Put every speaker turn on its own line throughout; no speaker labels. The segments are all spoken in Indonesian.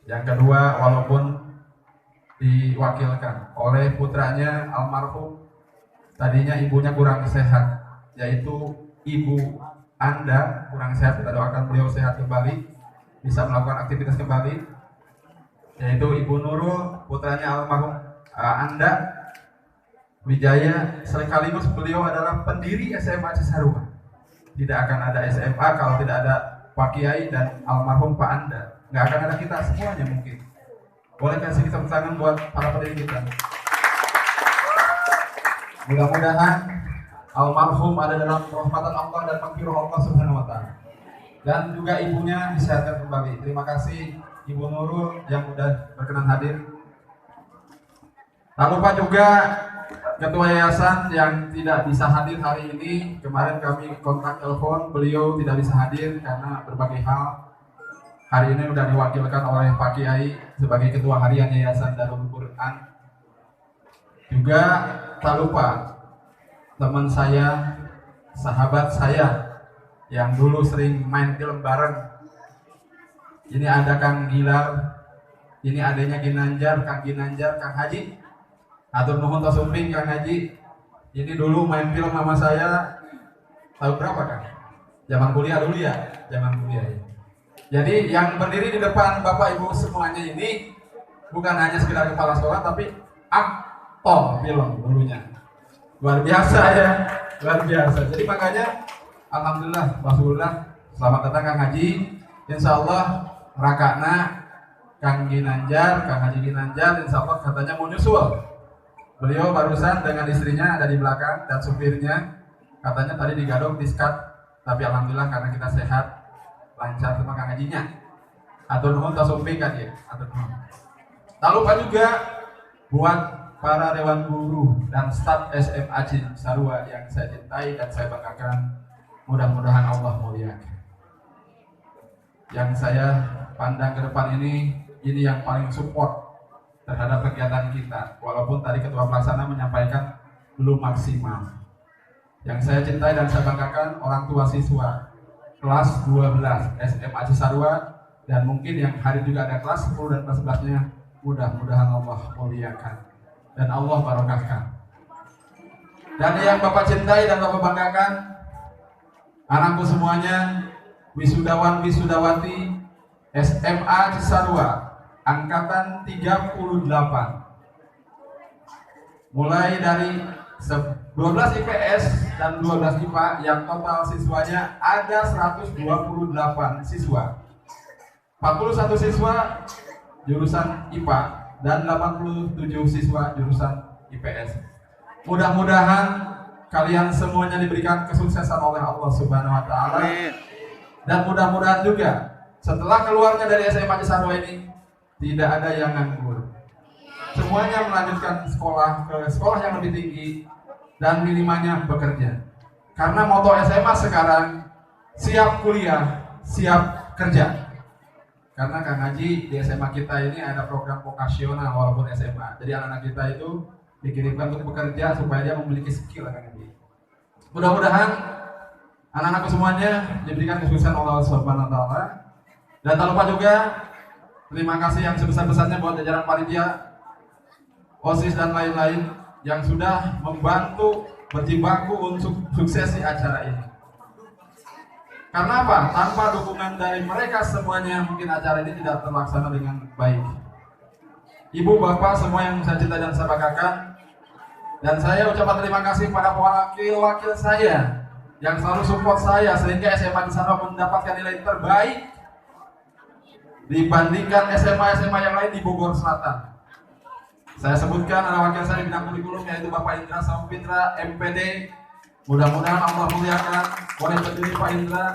Yang kedua, walaupun diwakilkan oleh putranya almarhum, tadinya ibunya kurang sehat, yaitu ibu Anda kurang sehat, kita doakan beliau sehat kembali, bisa melakukan aktivitas kembali, yaitu Ibu Nurul, putranya almarhum Anda Wijaya, sekaligus beliau adalah pendiri SMA Cisarua. Tidak akan ada SMA kalau tidak ada Pak Kiai dan almarhum Pak Anda. Nggak akan ada kita semuanya mungkin. Boleh kasih tepuk tangan buat para pendiri kita. Mudah-mudahan almarhum ada dalam rahmatan Allah dan maghfirah Allah Subhanahu wa taala. Dan juga ibunya disehatkan kembali. Terima kasih Ibu Nurul yang sudah berkenan hadir. Tak lupa juga Ketua Yayasan yang tidak bisa hadir hari ini. Kemarin kami kontak telepon, beliau tidak bisa hadir karena berbagai hal. Hari ini sudah diwakilkan oleh Pak Kiai sebagai Ketua Harian Yayasan Darul Quran. Juga tak lupa teman saya, sahabat saya yang dulu sering main film bareng. Ini ada Kang Gilar, ini adanya Ginanjar, Kang Ginanjar, Kang Haji. Atur nuhun tasumping Kang Haji. Ini dulu main film sama saya tahun berapa Kang? Zaman kuliah dulu ya, zaman kuliah ya. Jadi yang berdiri di depan Bapak Ibu semuanya ini bukan hanya sekedar kepala sekolah, tapi aktor film dulunya. Luar biasa ya, luar biasa. Jadi makanya alhamdulillah, Rasulullah, selamat datang Kang Haji. Insya Allah Rakana Kang Ginanjar, Kang Haji Ginanjar, insya Allah katanya mau nyusul. Beliau barusan dengan istrinya ada di belakang dan supirnya katanya tadi digadok diskat, tapi alhamdulillah karena kita sehat lancar sama Kang Hajinya. Atur nuhun tasumpi kan ya, atur nuhun. Tak lupa juga buat para dewan guru dan staf SMA Cisarua yang saya cintai dan saya banggakan, mudah-mudahan Allah muliakan. Yang saya pandang ke depan ini yang paling support terhadap kegiatan kita, walaupun tadi Ketua Pelaksana menyampaikan belum maksimal. Yang saya cintai dan saya banggakan orang tua siswa kelas 12 SMA Cisarua, dan mungkin yang hari juga ada kelas 10 dan kelas 11-nya, mudah-mudahan Allah muliakan dan Allah barokahkan. Dan yang Bapak cintai dan Bapak banggakan, anakku semuanya, wisudawan wisudawati SMA Cisarua angkatan 38, mulai dari 12 IPS dan 12 IPA, yang total siswanya ada 128 siswa, 41 siswa jurusan IPA dan 87 siswa jurusan IPS. Mudah-mudahan kalian semuanya diberikan kesuksesan oleh Allah Subhanahu wa taala. Dan mudah-mudahan juga setelah keluarnya dari SMA Cisarua ini tidak ada yang nganggur. Semuanya melanjutkan sekolah ke sekolah yang lebih tinggi dan minimalnya bekerja. Karena moto SMA sekarang siap kuliah, siap kerja. Karena Kang Haji di SMA kita ini ada program vokasional walaupun SMA. Jadi anak-anak kita itu dikirimkan untuk bekerja supaya dia memiliki skill Kang Haji. Mudah-mudahan anak-anakku semuanya diberikan kesuksesan Allah Subhanahu wa taala. Dan tak lupa juga terima kasih yang sebesar-besarnya buat jajaran panitia, OSIS dan lain-lain yang sudah membantu berjibaku untuk suksesi acara ini. Karena apa? Tanpa dukungan dari mereka semuanya mungkin acara ini tidak terlaksana dengan baik. Ibu, bapak, semua yang saya cintai dan saya banggakan, dan saya ucapkan terima kasih pada wakil-wakil saya yang selalu support saya sehingga SMA Cisarua mendapatkan nilai terbaik dibandingkan SMA-SMA yang lain di Bogor Selatan. Saya sebutkan ada wakil saya di bidang kurikulum, yaitu Bapak Indra Sampitra, MPD. Mudah-mudahan Allah muliakan. Boleh berdiri Pak Indra.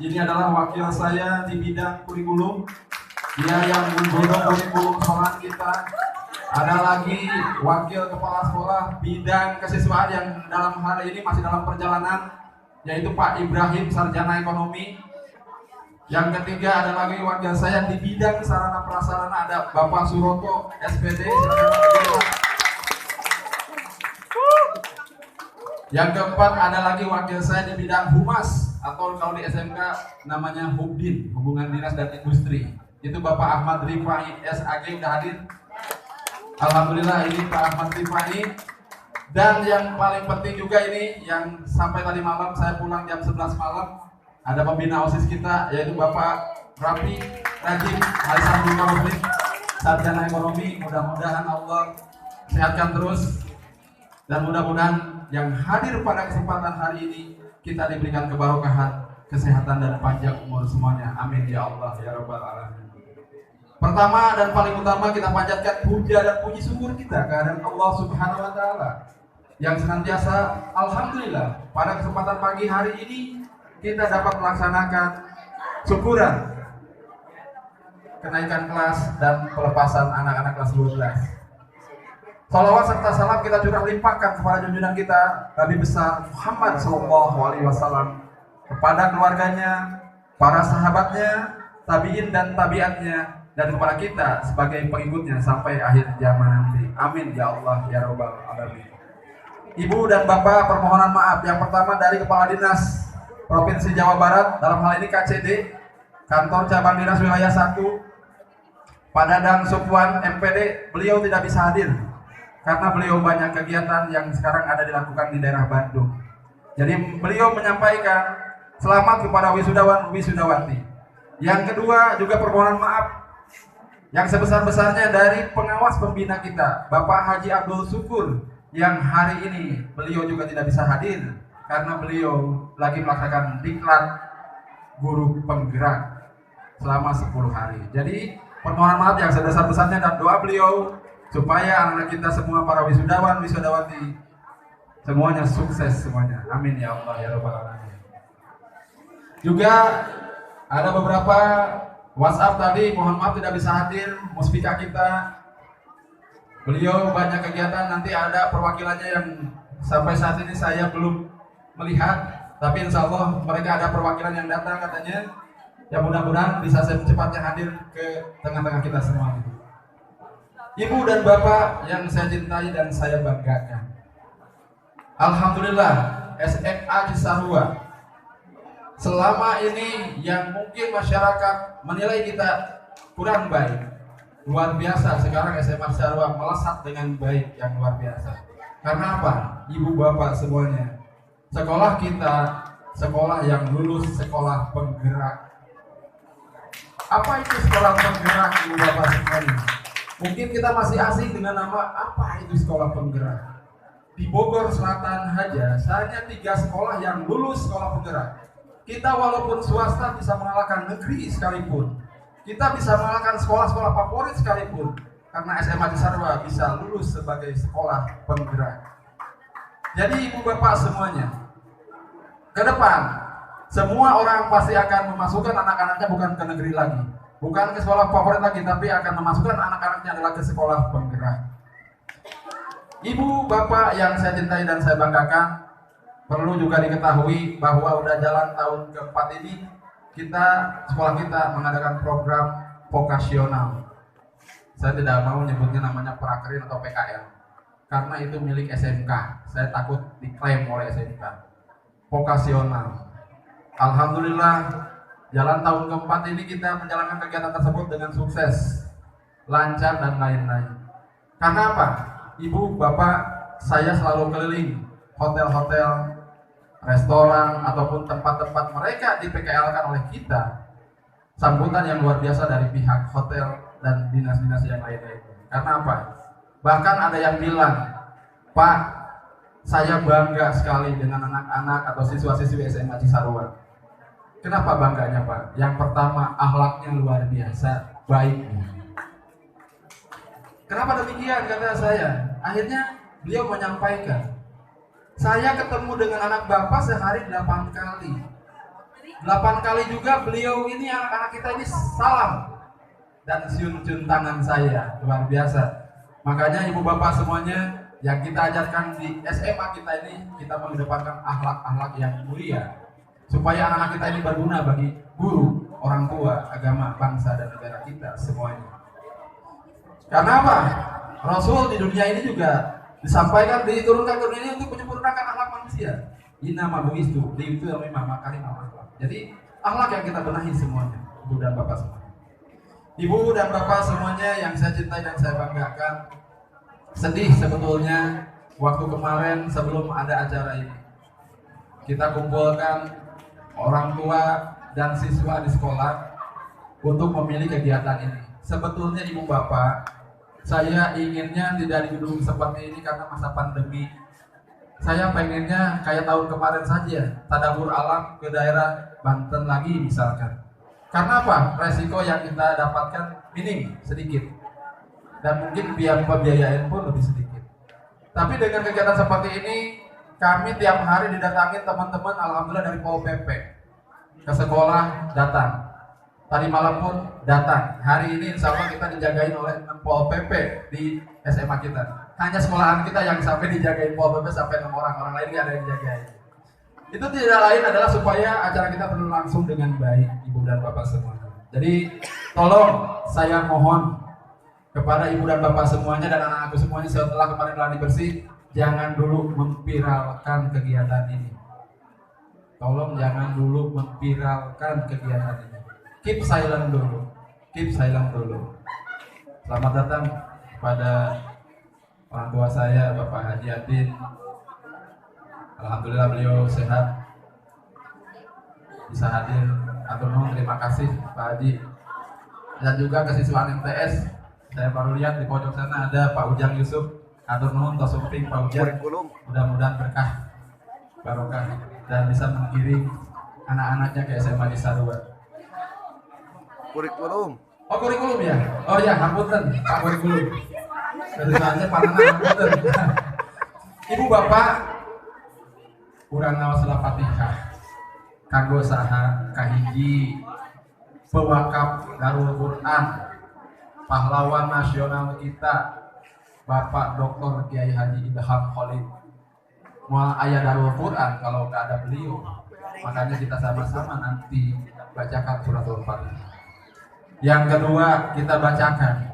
Ini adalah wakil saya di bidang kurikulum. Dia yang mendorong kurikulum sekolah kita. Ada lagi wakil kepala sekolah bidang kesiswaan yang dalam hari ini masih dalam perjalanan, yaitu Pak Ibrahim, sarjana ekonomi. Yang ketiga ada lagi wakil saya di bidang sarana prasarana, ada Bapak Suroto, SPD. Yang keempat ada lagi wakil saya di bidang humas, atau kalau di SMK namanya Hubdin, hubungan dinas dan industri. Itu Bapak Ahmad Rifai SAG udah hadir. Alhamdulillah ini Pak Ahmad Rifai. Dan yang paling penting juga ini yang sampai tadi malam saya pulang jam 11 malam, ada pembina OSIS kita yaitu Bapak Rafi Rajim Alisan Muslim, sarjana ekonomi. Mudah-mudahan Allah sehatkan terus dan mudah-mudahan yang hadir pada kesempatan hari ini kita diberikan kebarokahan, kesehatan dan panjang umur semuanya. Amin ya Allah ya Rabbal Alamin. Pertama dan paling utama kita panjatkan puja dan puji syukur kita kehadirat Allah Subhanahu wa taala yang senantiasa alhamdulillah pada kesempatan pagi hari ini kita dapat melaksanakan syukuran kenaikan kelas dan pelepasan anak-anak kelas 12. Salawat serta salam kita curah limpahkan kepada junjungan kita Nabi besar Muhammad SAW, kepada keluarganya, para sahabatnya, tabiin dan tabiatnya, dan kepada kita sebagai pengikutnya sampai akhir zaman nanti. Amin ya Allah ya Rabbal Alamin. Ibu dan Bapak, permohonan maaf yang pertama dari Kepala Dinas Provinsi Jawa Barat, dalam hal ini KCD, Kantor Cabang Dinas Wilayah 1, Pak Dadang Supwan MPD, beliau tidak bisa hadir karena beliau banyak kegiatan yang sekarang ada dilakukan di daerah Bandung. Jadi beliau menyampaikan selamat kepada wisudawan wisudawati. Yang kedua juga permohonan maaf yang sebesar-besarnya dari pengawas pembina kita, Bapak Haji Abdul Syukur, yang hari ini beliau juga tidak bisa hadir karena beliau lagi melaksanakan diklat guru penggerak selama 10 hari. Jadi permohonan maaf yang sebesar-besarnya dan doa beliau supaya anak kita semua para wisudawan wisudawati semuanya sukses semuanya. Amin ya Allah ya Rabbal Alamin. Juga ada beberapa WhatsApp tadi, mohon maaf tidak bisa hadir muspika kita. Beliau banyak kegiatan, nanti ada perwakilannya yang sampai saat ini saya belum melihat, tapi insya Allah mereka ada perwakilan yang datang katanya. Ya mudah-mudahan bisa secepatnya hadir ke tengah-tengah kita semua. Ibu dan Bapak yang saya cintai dan saya banggakan, alhamdulillah SMA Cisarua selama ini yang mungkin masyarakat menilai kita kurang baik, luar biasa sekarang SMA Cisarua melesat dengan baik yang luar biasa. Karena apa? Ibu bapak semuanya, sekolah kita sekolah yang lulus sekolah penggerak. Apa itu sekolah penggerak, ibu bapak semuanya? Mungkin kita masih asing dengan nama apa itu sekolah penggerak. Di Bogor Selatan saja hanya 3 sekolah yang lulus sekolah penggerak. Kita walaupun swasta bisa mengalahkan negeri sekalipun, kita bisa mengalahkan sekolah-sekolah favorit sekalipun, karena SMA Cisarua bisa lulus sebagai sekolah penggerak. Jadi ibu bapak semuanya, ke depan semua orang pasti akan memasukkan anak-anaknya bukan ke negeri lagi, bukan ke sekolah favorit lagi, tapi akan memasukkan anak-anaknya adalah ke sekolah penggerak. Ibu bapak yang saya cintai dan saya banggakan, perlu juga diketahui bahwa udah jalan tahun keempat ini sekolah kita mengadakan program vokasional. Saya tidak mau nyebutnya namanya prakerin atau PKL karena itu milik SMK. Saya takut diklaim oleh SMK. Vokasional. Alhamdulillah jalan tahun keempat ini kita menjalankan kegiatan tersebut dengan sukses, lancar dan lain-lain. Karena apa? Ibu, bapak, saya selalu keliling hotel-hotel, restoran ataupun tempat-tempat mereka di PKL-kan oleh kita. Sambutan yang luar biasa dari pihak hotel dan dinas-dinas yang lain-lain. Karena apa? Bahkan ada yang bilang, Pak, saya bangga sekali dengan anak-anak atau siswa-siswi SMA Cisarua. Kenapa bangganya, Pak? Yang pertama, akhlaknya luar biasa baiknya. Kenapa demikian kata saya? Akhirnya beliau menyampaikan, saya ketemu dengan anak bapak sehari 8 kali. 8 kali juga beliau ini, anak-anak kita ini salam dan cium-cium tangan saya, luar biasa. Makanya ibu bapak semuanya yang kita ajarkan di SMA kita ini, kita mengedepankan akhlak-akhlak yang mulia supaya anak-anak kita ini berguna bagi guru, orang tua, agama, bangsa dan negara kita semuanya. Karena apa? Rasul di dunia ini juga disampaikan, diturunkan ke dunia ini untuk menyempurnakan akhlak manusia. Innama bu'istu liyutamima makarimah akhlak. Jadi akhlak yang kita benahi semuanya, ibu dan bapak semuanya. Ibu dan Bapak semuanya yang saya cintai dan saya banggakan, sedih sebetulnya waktu kemarin sebelum ada acara ini. Kita kumpulkan orang tua dan siswa di sekolah untuk memilih kegiatan ini. Sebetulnya Ibu Bapak, saya inginnya tidak di gedung seperti ini karena masa pandemi. Saya pengennya kayak tahun kemarin saja, tadabur alam ke daerah Banten lagi misalkan. Karena apa? Resiko yang kita dapatkan minim, sedikit. Dan mungkin biaya pembiayaan pun lebih sedikit. Tapi dengan kegiatan seperti ini, kami tiap hari didatangi teman-teman, alhamdulillah dari Pol PP. Ke sekolah datang. Tadi malam pun datang. Hari ini insya Allah kita dijagain oleh Pol PP di SMA kita. Hanya sekolahan kita yang sampai dijagain Pol PP sampai 6 orang. Orang lain nggak ada yang jagain. Itu tidak lain adalah supaya acara kita berlangsung dengan baik, Ibu dan Bapak semua. Jadi tolong saya mohon kepada Ibu dan Bapak semuanya dan anak-anakku semuanya setelah kemarin gladi bersih, jangan dulu memviralkan kegiatan ini. Tolong jangan dulu memviralkan kegiatan ini. Keep silent dulu. Keep silent dulu. Selamat datang pada orang tua saya, Bapak Haji Adin. Alhamdulillah beliau sehat, bisa hadir. Atur nuhun, terima kasih Pak Haji. Dan juga kesiswaan MTS, saya baru lihat di pojok sana ada Pak Ujang Yusuf. Atur nuhun, tosuping Pak Ujang. Mudah-mudahan berkah, barokah, dan bisa mengiring anak-anaknya ke SMA di Sarua.
Kurikulum.
Oh kurikulum ya? Oh ya, hapunten Pak kurikulum. Kesusahannya panana hapunten. Ibu Bapak, urang nawas Fatihah, kanggo saha kahiji pewakaf Darul Quran, pahlawan nasional kita, Bapak Dr. Kiai Haji Ilham Khalid. Moal aya Darul Quran kalau nggak ada beliau, makanya kita sama-sama nanti bacakan suratul Fatihah. Yang kedua, kita bacakan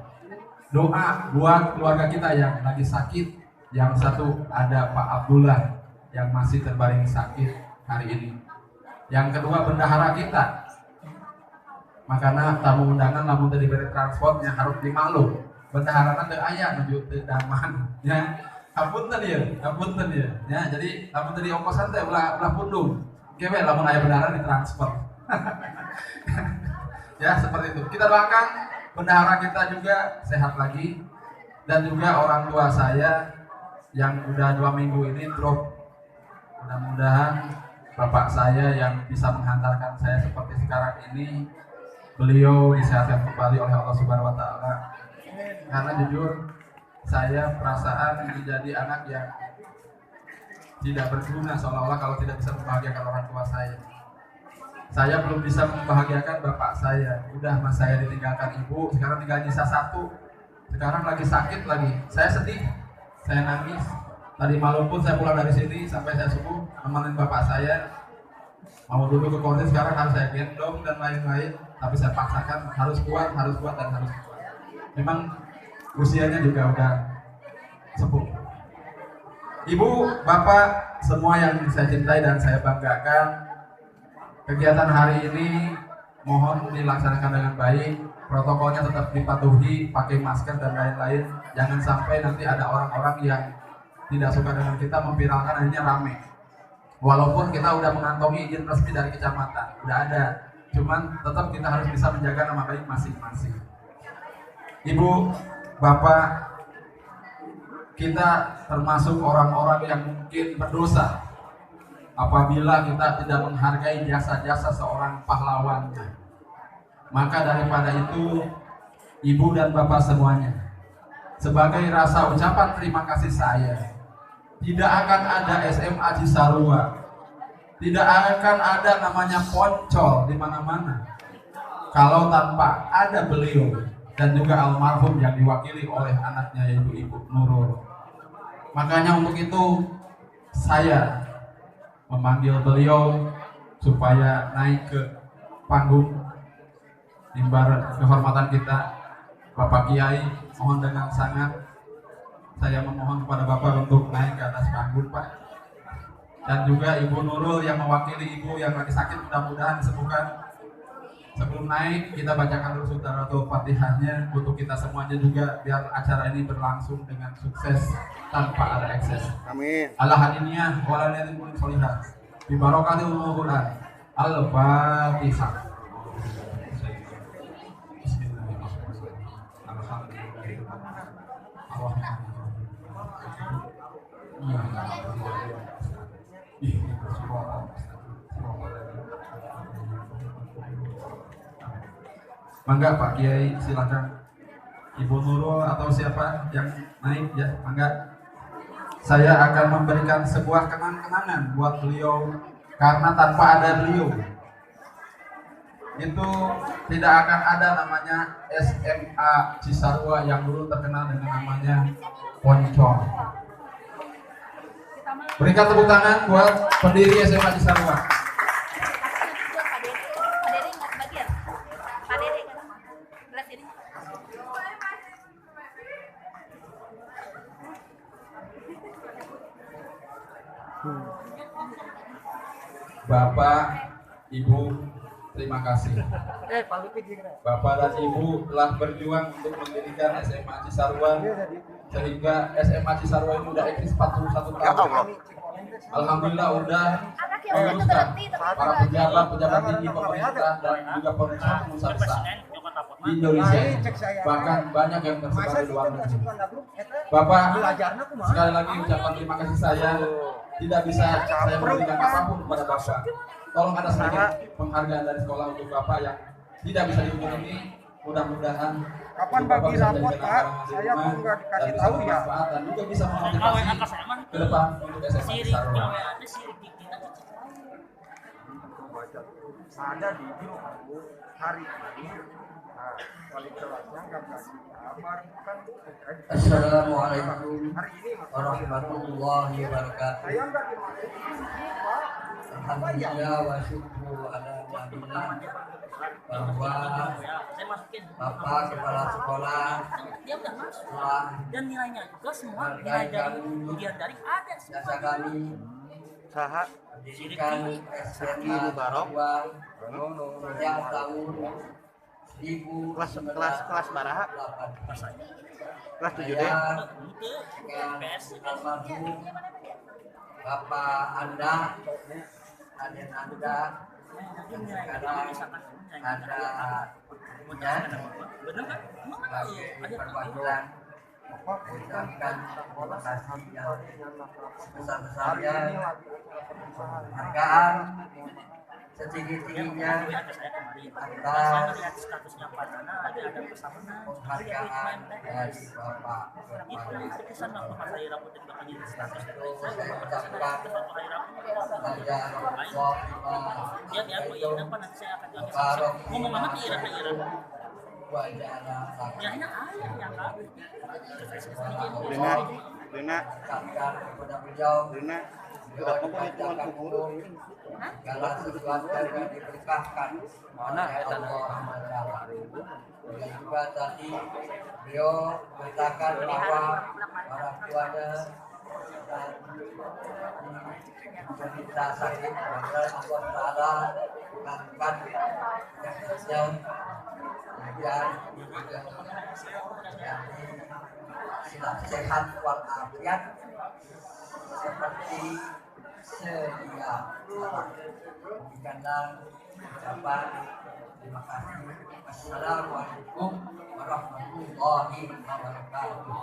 doa buat keluarga kita yang lagi sakit. Yang satu ada Pak Abdullah yang masih terbaring sakit hari ini. Yang kedua bendahara kita. Makanya tamu undangan namun tadi beri transportnya harus dimaklum. Bendahara teu aya menuju teu daman. Ya, hapunten ya. Ya, jadi lamun tadi ongkosan teh ulah pundung. Kewe lamun aya bendahara ditransport. Ya, seperti itu. Kita doakan bendahara kita juga sehat lagi dan juga orang tua saya yang udah 2 minggu ini drop. Mudah-mudahan bapak saya yang bisa menghantarkan saya seperti sekarang ini, beliau disehatkan kembali oleh Allah Subhanahu wa taala. Karena jujur saya perasaan menjadi anak yang tidak berguna seolah-olah kalau tidak bisa membahagiakan orang tua saya. Saya belum bisa membahagiakan bapak saya. Udah mas saya ditinggalkan ibu, sekarang tinggal nyisa satu. Sekarang lagi sakit lagi. Saya sedih. Saya nangis. Tadi malam pun saya pulang dari sini sampai saya subuh nemenin bapak saya. Mau duduk ke kursi, sekarang harus saya gendong dan lain-lain. Tapi saya paksakan harus kuat dan harus kuat. Memang usianya juga udah sepuh. Ibu, bapak, semua yang saya cintai dan saya banggakan, kegiatan hari ini mohon dilaksanakan dengan baik. Protokolnya tetap dipatuhi, pakai masker dan lain-lain. Jangan sampai nanti ada orang-orang yang tidak suka dengan kita memviralkan akhirnya rame. Walaupun kita udah mengantongi izin resmi dari kecamatan, udah ada. Cuman tetap kita harus bisa menjaga nama baik masing-masing. Ibu, bapak, kita termasuk orang-orang yang mungkin berdosa apabila kita tidak menghargai jasa-jasa seorang pahlawannya. Maka daripada itu, ibu dan bapak semuanya, sebagai rasa ucapan terima kasih saya, tidak akan ada SMA Cisarua, tidak akan ada namanya Poncol di mana-mana kalau tanpa ada beliau dan juga almarhum yang diwakili oleh anaknya yaitu Ibu Nurul. Makanya untuk itu saya memanggil beliau supaya naik ke panggung. Mimbar kehormatan kita, Bapak Kiai, mohon dengan sangat saya memohon kepada Bapak untuk naik ke atas panggung, Pak. Dan juga Ibu Nurul yang mewakili Ibu yang lagi sakit, mudah-mudahan disembuhkan. Sebelum naik kita bacakan dulu Suratul Fatihahnya untuk kita semuanya juga biar acara ini berlangsung dengan sukses tanpa ada ekses. Amin. Ala hadiniyah wala niyatin kulli sholihah. Bi barakatil Quran. Al-Fatihah. Mangga Pak Kiai, silakan. Ibu Nurul atau siapa yang naik ya, mangga. Saya akan memberikan sebuah kenang-kenangan buat beliau karena tanpa ada beliau itu tidak akan ada namanya SMA Cisarua yang dulu terkenal dengan namanya Poncong. Berikan tepuk tangan buat pendiri SMA Cisarua. Bapak, Ibu, terima kasih. Bapak dan Ibu telah berjuang untuk mendirikan SMA Cisarua sehingga SMA Cisarua ini udah eksis 41 tahun. Alhamdulillah udah meluluskan para pejabat tinggi pemerintah dan juga pengusaha besar di Indonesia. Bahkan banyak yang tersebar di luar negeri. Bapak, sekali lagi ucapan terima kasih saya. Tidak bisa saya memberikan apapun kepada Bapak. Tolong ada sedikit penghargaan dari sekolah untuk Bapak yang tidak bisa dihitung ini. Mudah-mudahan
kapan bagi rapot Pak? Saya pun nggak dikasih tahu ya.
Dan juga bisa memotivasi ke depan untuk SMA Cisarua.
Ada di grup hari ini. Wali kelasnya nggak kasih kabar kan.
Assalamualaikum warahmatullahi wabarakatuh.
Saya nggak dimasukin Pak.
Alhamdulillah wa syukru ala nabilah bahwa Bapak Kepala Sekolah telah
dan nilainya juga semua nilai dari ujian daring ada
jasa kami
Saha
pendidikan SMA Mubarok sejak tahun
kelas baraha kelas 7 deh.
Almarhum Bapak Anda, adik Anda, sekarang ada bagi perwakilan mengucapkan terima kasih yang sebesar-besarnya, penghargaan setinggi-tingginya atas penghargaan dari Bapak Kepala. Saya ucapkan kepada beliau segala sesuatu yang diberkahkan oleh Allah. Dan juga tadi beliau mengatakan bahwa orang tuanya dan cerita sakit maka Allah Ta'ala mengangkat penyakitnya kemudian sila sehat walafiat seperti sedia kala. Demikianlah ucapan terima kasih. Assalamualaikum warahmatullahi wabarakatuh.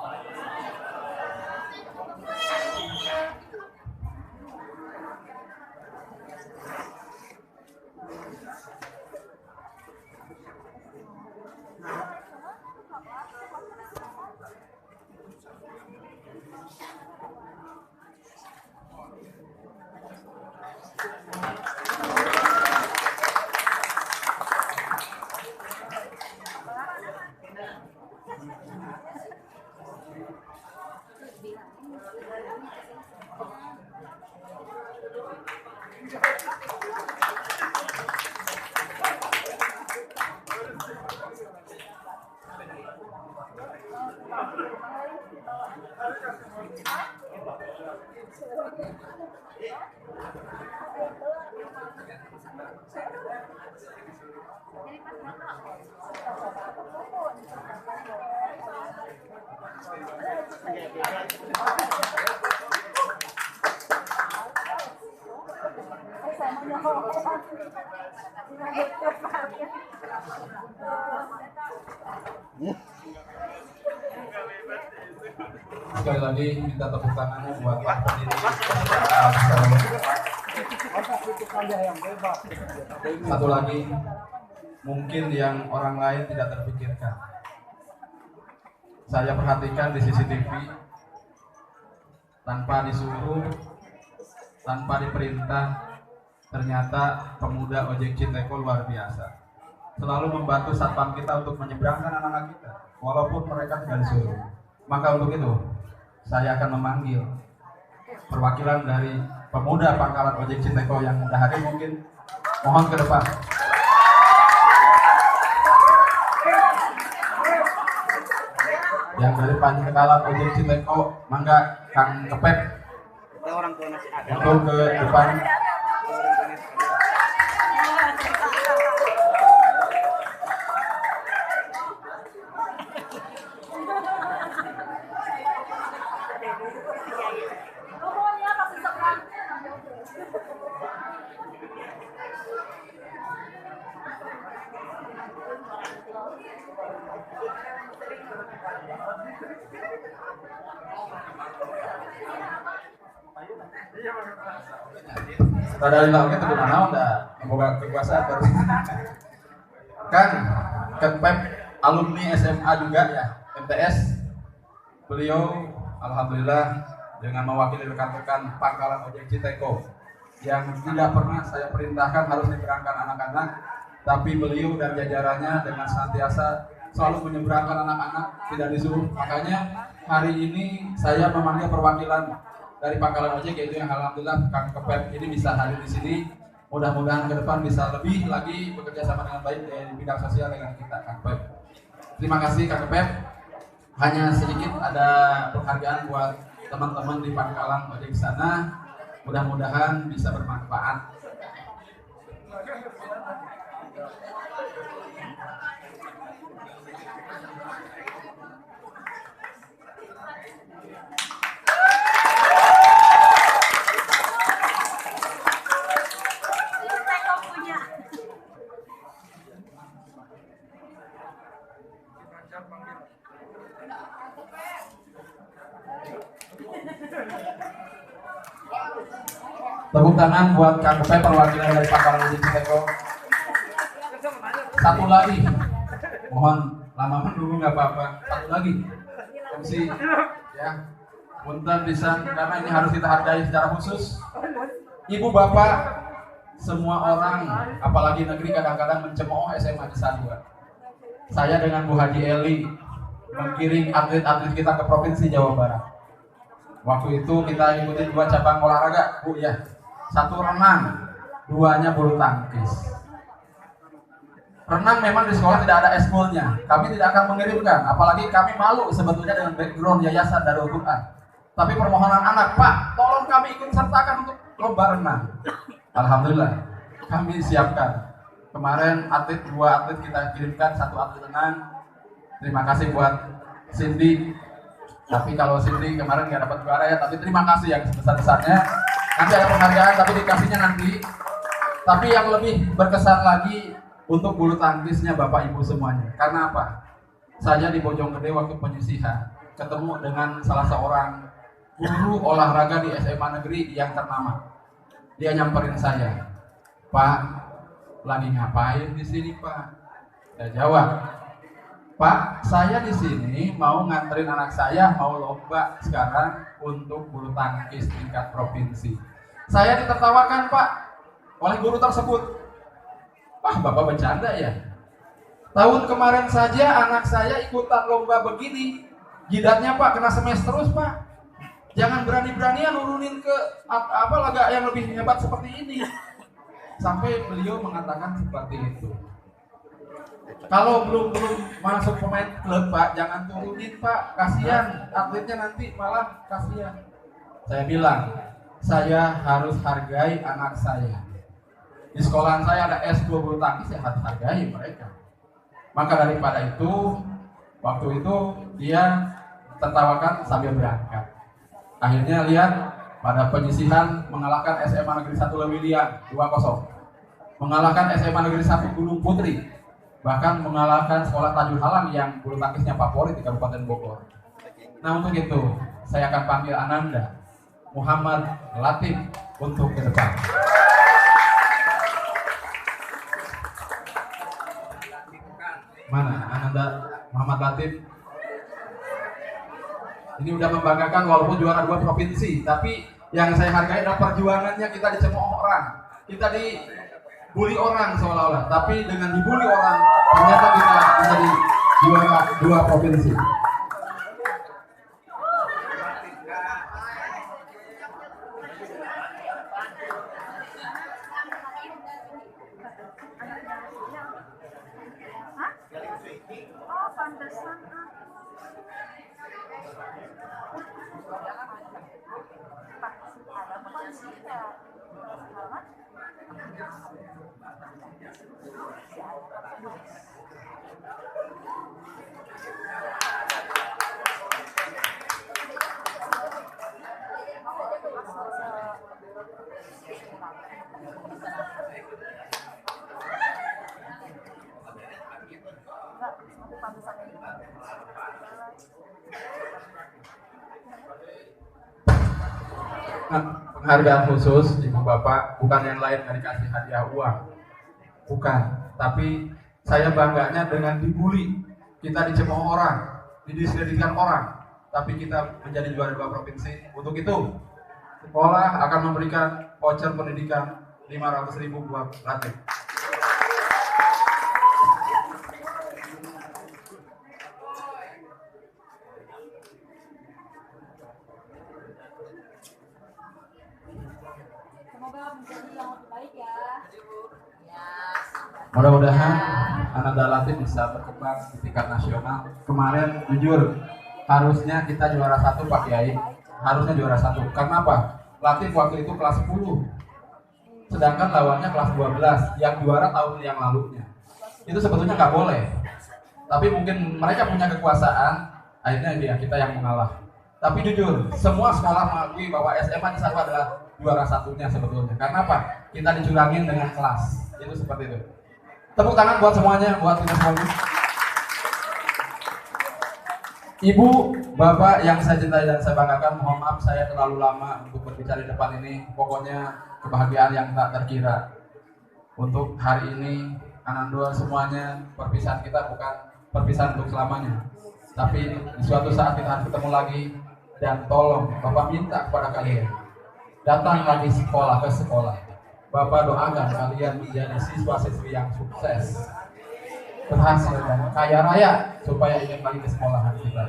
Sekali lagi minta tepuk tangannya buat Pak pendiri. Satu lagi, mungkin yang orang lain tidak terpikirkan. Saya perhatikan di CCTV, tanpa disuruh, tanpa diperintah, ternyata pemuda ojek Citeko luar biasa. Selalu membantu satpam kita untuk menyeberangkan anak-anak kita, walaupun mereka tidak disuruh. Maka untuk itu, saya akan memanggil perwakilan dari pemuda pangkalan ojek Citeko yang sudah hadir, mungkin mohon ke depan. Yang dari pangkalan ojek Citeko, mangga Kang Kepep untuk ke depan. Dari lautnya itu mana udah membuka kekuasaan baru. Kan Kepep alumni SMA juga ya, MTS. Beliau alhamdulillah dengan mewakili rekan-rekan pangkalan ojek Citeko yang tidak pernah saya perintahkan harus menyeberangkan anak-anak, tapi beliau dan jajarannya dengan senantiasa selalu menyeberangkan anak-anak, tidak disuruh. Makanya hari ini saya memanggil perwakilan dari pangkalan ojek, yaitu yang alhamdulillah Kang Kepep ini bisa hadir di sini. Mudah-mudahan ke depan bisa lebih lagi bekerja sama dengan baik di bidang sosial dengan kita, Kang Kepep. Terima kasih Kang Kepep. Hanya sedikit ada penghargaan buat teman-teman di pangkalan ojek sana. Mudah-mudahan bisa bermanfaat. Tepuk tangan buat Kang Kepep, perwakilan dari pangkalan ojek Citeko. Satu lagi, mohon lama dulu nggak apa-apa. Satu lagi, MC ya, punten bisa karena ini harus kita hargai secara khusus. Ibu bapak, semua orang, apalagi negeri kadang-kadang mencemooh SMA Cisarua. Saya dengan Bu Haji Eli menggiring atlet-atlet kita ke provinsi Jawa Barat. Waktu itu kita ikuti 2 cabang olahraga, Bu ya. 1 renang, 2-nya bulu tangkis. Renang memang di sekolah tidak ada ekskulnya, kami tidak akan mengirimkan, apalagi kami malu sebetulnya dengan background Yayasan Darul Quran. Tapi permohonan anak, Pak, tolong kami ikut sertakan untuk lomba renang. Alhamdulillah, kami siapkan. Kemarin 2 atlet kita kirimkan, 1 atlet renang. Terima kasih buat Cindy. Tapi kalau Cindy kemarin nggak dapat juara ya, tapi terima kasih yang sebesar-besarnya. Nanti ada penghargaan, tapi dikasihnya nanti. Tapi yang lebih berkesan lagi untuk bulu tangkisnya Bapak Ibu semuanya. Karena apa? Saya di Bojonggede waktu penyisihan ketemu dengan salah seorang guru olahraga di SMA negeri yang ternama. Dia nyamperin saya, Pak, lagi ngapain di sini Pak? Saya jawab, Pak, saya di sini mau nganterin anak saya mau lomba sekarang untuk bulu tangkis tingkat provinsi. Saya ditertawakan Pak oleh guru tersebut. Wah, Bapak bercanda ya? Tahun kemarin saja anak saya ikutan lomba begini, jidatnya Pak kena semes terus Pak. Jangan berani-beranian nurunin ke apa laga yang lebih hebat seperti ini. Sampai beliau mengatakan seperti itu. Kalau belum masuk pemain klub Pak, jangan turunin Pak, kasihan atletnya nanti malah kasihan. Saya bilang, saya harus hargai anak saya. Di sekolahan saya ada S2 bulu tangkis, saya hargai mereka. Maka daripada itu, waktu itu dia tertawakan sambil berangkat. Akhirnya lihat pada penyisihan mengalahkan SMA Negeri 1 Lewiliang 2-0. Mengalahkan SMA Negeri 1 Gunung Putri. Bahkan mengalahkan sekolah Tajul Halang yang bulu tangkisnya favorit di Kabupaten Bogor. Nah, untuk itu saya akan panggil Ananda Muhammad Latif untuk ke depan. Mana Ananda Muhammad Latif? Ini udah membanggakan walaupun juara 2 provinsi, tapi yang saya hargai adalah perjuangannya. Kita dicemooh orang, kita dibully orang seolah-olah, tapi dengan dibully orang ternyata kita menjadi juara 2 provinsi. Penghargaan khusus Ibu Bapak bukan yang lain dari kasih hadiah uang, bukan, tapi saya bangganya dengan dibully, kita dicemooh orang, didiskreditkan orang, tapi kita menjadi juara 2 provinsi. Untuk itu sekolah akan memberikan voucher pendidikan 500.000 buat Latif.
Semoga menjadi yang lebih baik ya.
Mudah-mudahan Ananda Latif bisa berkembang di tingkat nasional. Kemarin jujur harusnya kita juara 1 Pak Kiai, harusnya juara 1. Karena apa? Latif waktu itu kelas 10, sedangkan lawannya kelas 12 yang juara tahun yang lalunya. Itu sebetulnya nggak boleh, tapi mungkin mereka punya kekuasaan, akhirnya kita yang mengalah. Tapi jujur, semua sekolah mengakui bahwa SMA di Sarwa adalah juara 1-nya sebetulnya. Karena apa? Kita dicurangin dengan kelas. Itu seperti itu. Tepuk tangan buat semuanya, buat kita semuanya. Ibu, Bapak yang saya cintai dan saya banggakan, mohon maaf saya terlalu lama untuk berbicara di depan ini. Pokoknya kebahagiaan yang tak terkira. Untuk hari ini, Ananda semuanya, perpisahan kita bukan perpisahan untuk selamanya. Tapi di suatu saat kita harus ketemu lagi. Dan tolong, Bapak minta kepada kalian, datang lagi sekolah ke sekolah. Bapak doakan kalian menjadi siswa-siswi yang sukses, berhasil dan kaya raya supaya ingin lagi ke sekolahan kita.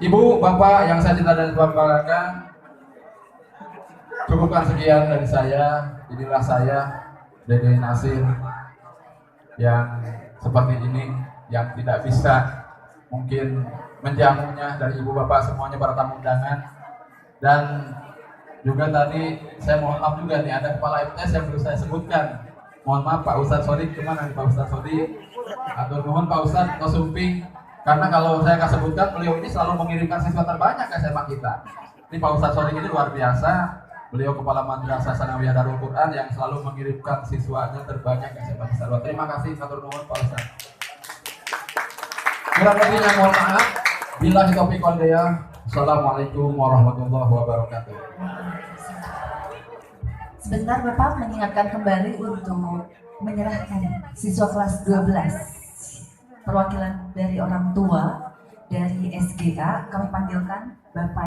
Ibu, Bapak yang saya cinta dan banggakan, cukupkan sekian dari saya. Inilah saya, Dede Nasir, yang seperti ini, yang tidak bisa mungkin menjamunya dari ibu bapak semuanya para tamu undangan. Dan juga tadi saya mohon maaf juga nih, ada kepala MTs yang perlu saya sebutkan. Mohon maaf Pak Ustadz Sodik, kemana nih Pak Ustadz Sodik? Atau mohon Pak Ustadz Tosumping, karena kalau saya akan sebutkan, beliau ini selalu mengirimkan siswa terbanyak ke SMA kita. Ini Pak Ustadz Sodik ini luar biasa. Beliau kepala Madrasah Sanawiyah Darul Quran yang selalu mengirimkan siswanya terbanyak ke SMA kita. Terima kasih, matur nuwun Pak Ustadz. Kurang lebihnya mohon maaf. Billahi taufiq wal hidayah. Assalamualaikum warahmatullahi wabarakatuh.
Sebentar Bapak mengingatkan kembali untuk menyerahkan siswa kelas 12 perwakilan dari orang tua dari SGA. Kami panggilkan Bapak